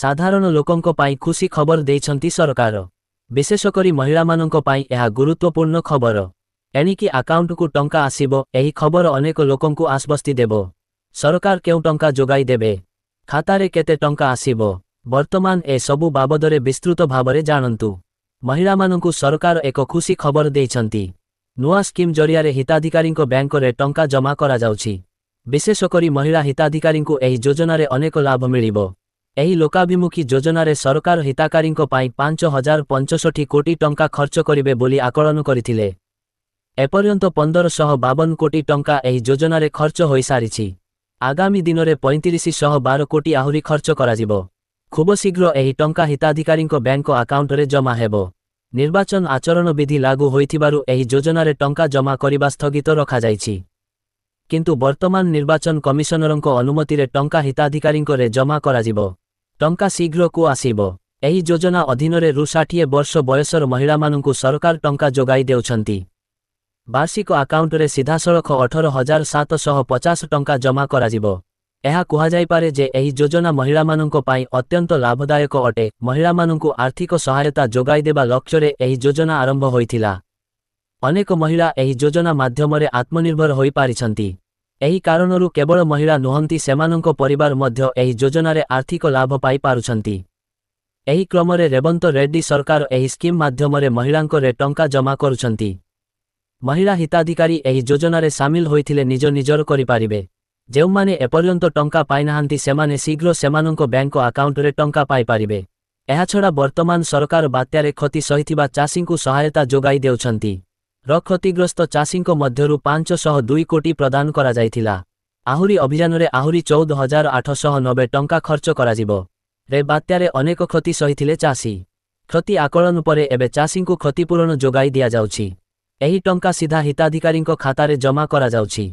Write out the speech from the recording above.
साधारण लोकंक पाई खुशी खबर देइछंती सरकार। विशेषकरी महिलामानंक पाई एहा गुरुत्वपूर्ण खबर। एणिकी अकाउंट को टंका आसीबो एही खबर अनेक लोकंकु आश्वस्ति देबो। सरकार केउ टंका जोगाई देबे, खातारे केते टंका आसीबो, वर्तमान ए सबु बाबदरे विस्तृत भाबरे जानंतु। महिलामानंकु सरकार एक खुशी खबर देइछंती। नुआ स्कीम जरियारे हिताधिकारींको बैंकरे टंका जमा करा जाउछि। विशेषकरी महिला हिताधिकारींकु एही योजनारे अनेक लाभ मिलिबो। एही लोकाभिमुखी योजनारे सरकार हिताकारींको पाई 5065 कोटी टंका खर्च करिबे बोली आकलन करिथिले। एपर्यंत 1552 कोटी टंका एही योजनारे खर्च होई सारिछि। आगामी दिनरे 3512 कोटी आहुरी खर्च कराजिबो। खूब शीघ्र एही टंका हिताधिकारींको बैंक अकाउंटरे जमा हेबो। निर्वाचन आचरण विधि लागू होइथिबारु एही योजनारे टंका जमा करिबा स्थगित रखा जाइछि। किंतु वर्तमान निर्वाचन कमिशनरंको अनुमतिरे टंका हिताधिकारींकोरे जमा कराजिबो। टंका शीघ्र को आसीबो। एही योजना अधीनरे रु 60 वर्ष बयसर महिलामानंकु सरकार टंका जोगाई देउछंती। वार्षिक अकाउंटरे सीधासळख 18,750 टंका जमा कराजिबो। एहा कुहा जाई पारे जे एही योजना महिलामानंको पाई अत्यंत लाभदायक अटे। महिलामानंकु आर्थिक सहायता जोगाई देबा लक्ष्यरे एही योजना आरंभ होइथिला। अनेक महिला एही योजना माध्यमरे आत्मनिर्भर होई पारिछंती। एही कारणरू केवल महिला नुहंती सेमानंको परिवार मध्य एही योजनारे आर्थिक लाभ पाई पारुछंती। एही क्रमरे रेवंत रेड्डी सरकार एही स्कीम माध्यमरे महिलांकोरे टंका जमा करुछंती। महिला हिताधिकारी एही योजनारे सामिल होइथिले निज निजर करि पारिबे। जेउमाने एपर्यंत टंका पाइनाहांती सेमाने शीघ्र सेमानंको बैंक अकाउंटरे टंका पाई पारिबे। एहा छडा वर्तमान सरकार बात्यारे क्षति सहिथिबा चाषींकु सहायता जोगाई देउछंती। क्षतिग्रस्त चाषींको मध्यरु 502 कोटी प्रदान करा जाइथिला। आहुरी अभियानरे आहुरी 14,890 टंका खर्च कराजिबो। रे बात्यारे अनेक क्षति सहिथिले चाषी। क्षति आकलन परे एबे चाषींकु क्षतिपूरण जोगाई दिया जाउछि। एही टंका सीधा हिताधिकारींको खातारे जमा करा जाउछि।